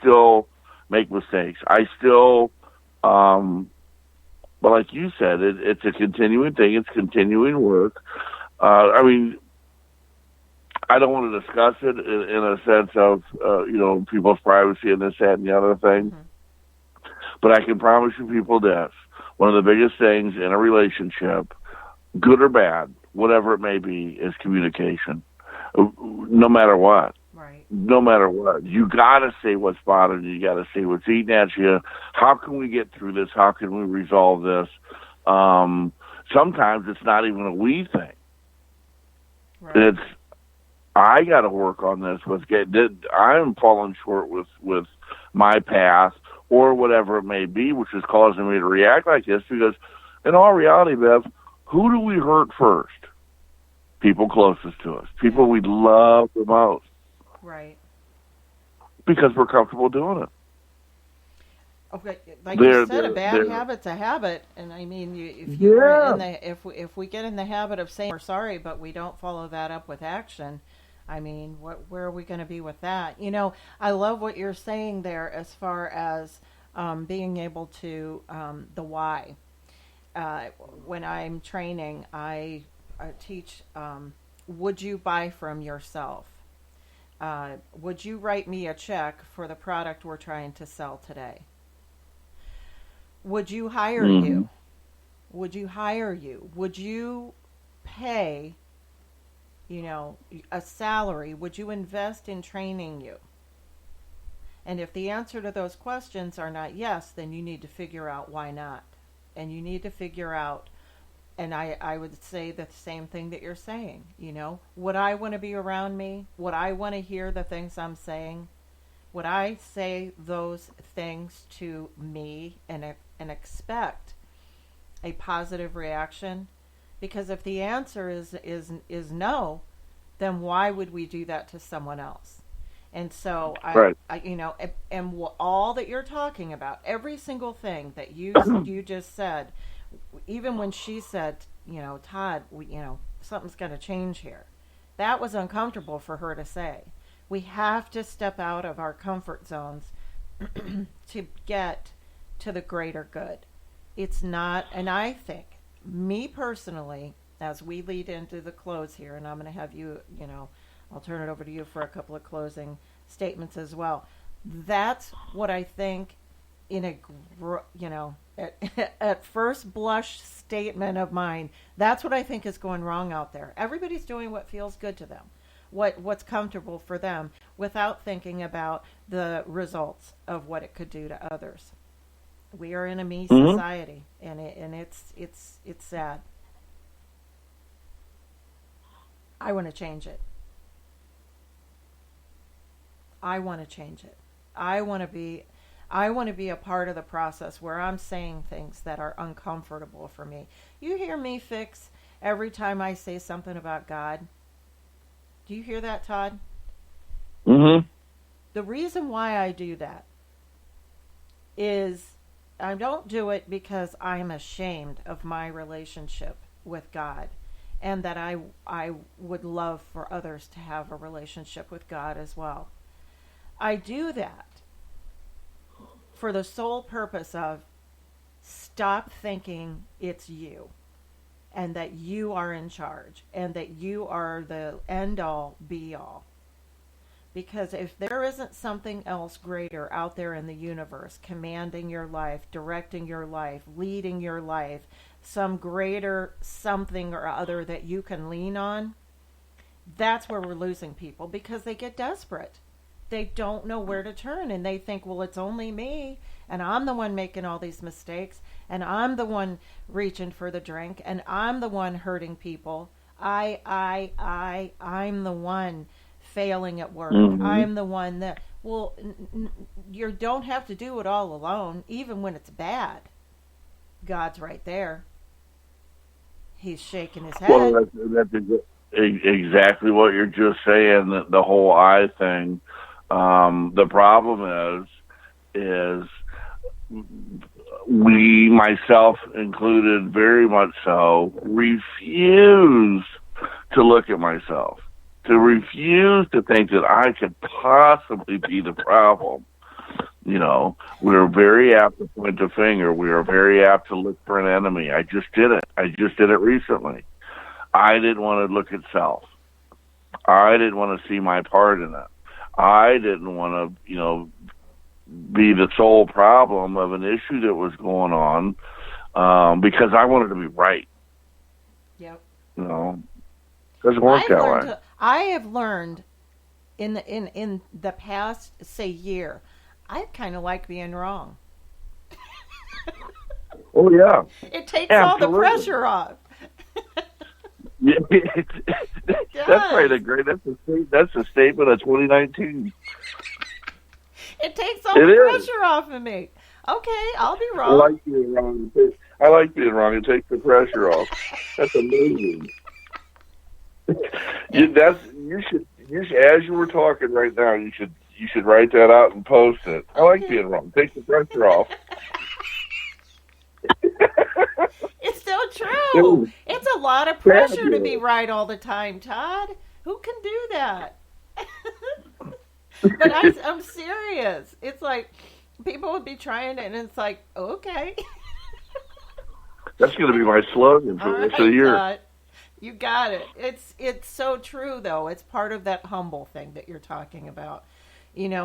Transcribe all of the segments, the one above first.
still make mistakes. I still, but like you said, it's a continuing thing. It's continuing work. I mean, I don't want to discuss it in a sense of, people's privacy and this, that, and the other thing. Mm-hmm. But I can promise you people this. One of the biggest things in a relationship, good or bad, whatever it may be, is communication. No matter what. Right. No matter what. You got to say what's bothering you. You got to say what's eating at you. How can we get through this? How can we resolve this? Sometimes it's not even a we thing. Right. I got to work on this. I'm falling short with my path or whatever it may be, which is causing me to react like this. Because in all reality, Bev, who do we hurt first? People closest to us. People we love the most. Right. Because we're comfortable doing it. Okay, like you said, a bad habit's a habit, and I mean, if we get in the habit of saying we're sorry, but we don't follow that up with action, I mean, where are we going to be with that? I love what you're saying there as far as being able to the why. When I'm training, I teach. Would you buy from yourself? Would you write me a check for the product we're trying to sell today? Would you hire you? Would you hire you? Would you pay, a salary? Would you invest in training you? And if the answer to those questions are not yes, then you need to figure out why not. And you need to figure out, and I would say the same thing that you're saying, would I want to be around me? Would I want to hear the things I'm saying? Would I say those things to me and expect a positive reaction? Because if the answer is no, then why would we do that to someone else? And so, right. All that you're talking about, every single thing that you just said, even when she said, Todd, something's going to change here, that was uncomfortable for her to say. We have to step out of our comfort zones to get to the greater good. It's not, and I think, me personally, as we lead into the close here, and I'm going to have you, I'll turn it over to you for a couple of closing statements as well. That's what I think in at first blush statement of mine, that's what I think is going wrong out there. Everybody's doing what feels good to them, what's comfortable for them, without thinking about the results of what it could do to others. We are in a me society, and it's sad. I want to change it. I want to change it. I want to be a part of the process where I'm saying things that are uncomfortable for me. You hear me fix every time I say something about God. Do you hear that, Todd? Mm-hmm. The reason why I do that is I don't do it because I'm ashamed of my relationship with God, and that I would love for others to have a relationship with God as well. I do that for the sole purpose of stop thinking it's you and that you are in charge and that you are the end all be all. Because if there isn't something else greater out there in the universe commanding your life, directing your life, leading your life, some greater something or other that you can lean on, that's where we're losing people, because they get desperate. They don't know where to turn, and they think, well, it's only me, and I'm the one making all these mistakes, and I'm the one reaching for the drink, and I'm the one hurting people. I'm the one failing at work. I'm the one that, well, you don't have to do it all alone, even when it's bad. God's right there. He's shaking his head. Well, that's exactly what you're just saying, the whole I thing. The problem is we, myself included, very much so, refuse to look at myself, to refuse to think that I could possibly be the problem. We are very apt to point the finger. We are very apt to look for an enemy. I just did it. I just did it recently. I didn't want to look at self. I didn't want to see my part in it. I didn't want to, be the sole problem of an issue that was going on, because I wanted to be right. Yep. Doesn't work that way. I have learned in the past, say, year, I kind of like being wrong. Oh yeah. It takes all the pressure off. Yeah, that's right. That's a statement of 2019. It takes all the pressure off of me. Okay, I'll be wrong. I like being wrong. It takes the pressure off. That's amazing. You should, as you were talking right now, you should write that out and post it. I like being wrong. Take the pressure off. It's so true. It's a lot of pressure to be right all the time, Todd. Who can do that? But I'm serious. It's like people would be trying it, and it's like, okay. That's going to be my slogan for this year. Todd. You got it. It's so true, though. It's part of that humble thing that you're talking about. Here's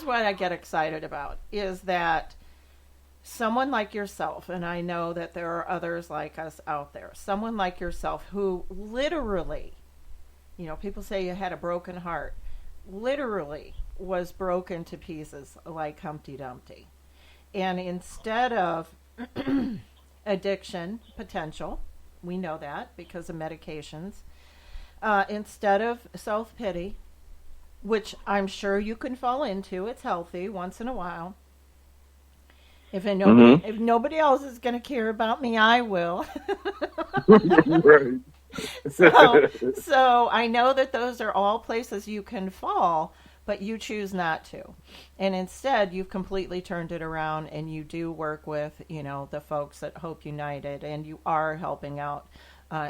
what I get excited about is that someone like yourself, and I know that there are others like us out there, someone like yourself who literally, people say you had a broken heart, literally was broken to pieces like Humpty Dumpty. And instead of addiction potential, we know that because of medications, instead of self-pity, which I'm sure you can fall into, it's healthy once in a while. If nobody else is going to care about me, I will. Right. So I know that those are all places you can fall, but you choose not to. And instead, you've completely turned it around, and you do work with, the folks at Hope United, and you are helping out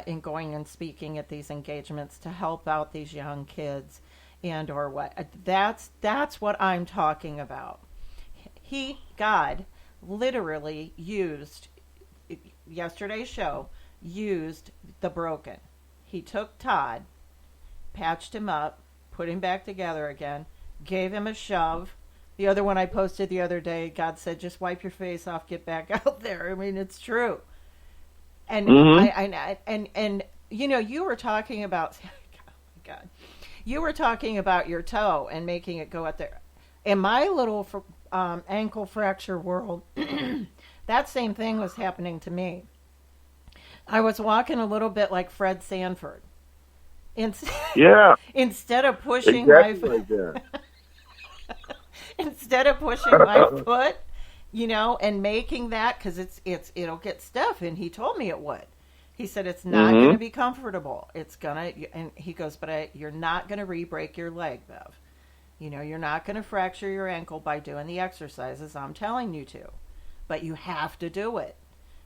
in going and speaking at these engagements to help out these young kids and or what. That's what I'm talking about. God, literally used yesterday's show, used the broken. He took Todd, patched him up, put him back together again, gave him a shove. The other one I posted the other day, God said, just wipe your face off, get back out there. I mean, it's true. And and you were talking about, oh my God, you were talking about your toe and making it go out there. In my little ankle fracture world, that same thing was happening to me. I was walking a little bit like Fred Sanford. Instead of pushing my foot, instead of pushing my foot, and making that, because it'll get stiff, and he told me it would. He said it's not going to be comfortable. It's gonna, and he goes, but you're not going to re-break your leg, Bev. You're not going to fracture your ankle by doing the exercises I'm telling you to, but you have to do it.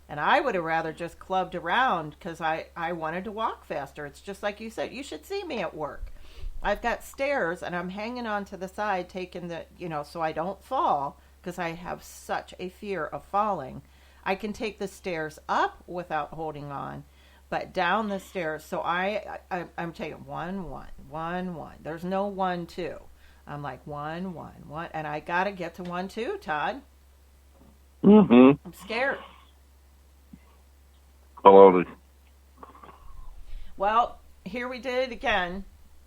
And I would have rather just clubbed around because I wanted to walk faster. It's just like you said. You should see me at work. I've got stairs, and I'm hanging on to the side, taking the, so I don't fall, because I have such a fear of falling. I can take the stairs up without holding on, but down the stairs. So I'm taking 1, 1, 1, 1. There's no 1, 2. I'm like 1, 1, 1, and I got to get to 1, 2, Todd. I'm scared. Hello. Well, here we did it again.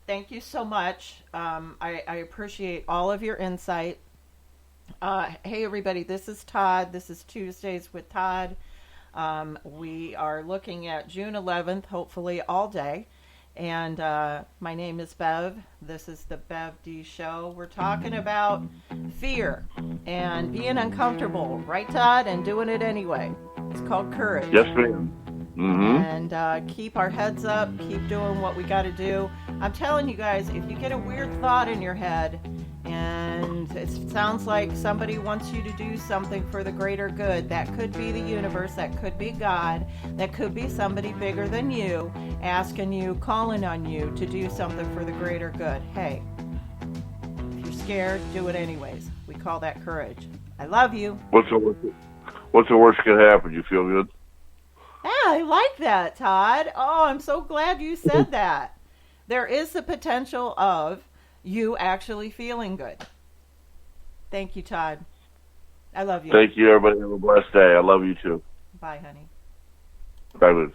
Thank you so much. I appreciate all of your insight. Hey, everybody, this is Todd. This is Tuesdays with Todd. We are looking at June 11th, hopefully all day. And my name is Bev. This is the Bev D Show. We're talking about fear and being uncomfortable, right, Todd? And doing it anyway. It's called courage. Yes, ma'am. And keep our heads up, keep doing what we got to do. I'm telling you guys, if you get a weird thought in your head and it sounds like somebody wants you to do something for the greater good, that could be the universe, that could be God, that could be somebody bigger than you asking you, calling on you to do something for the greater good. Hey, if you're scared, do it anyways. We call that courage. I love you. What's the worst that could happen? You feel good? Yeah, I like that, Todd. Oh, I'm so glad you said that. There is the potential of you actually feeling good. Thank you, Todd. I love you. Thank you, everybody. Have a blessed day. I love you too. Bye, honey. Bye, Liz.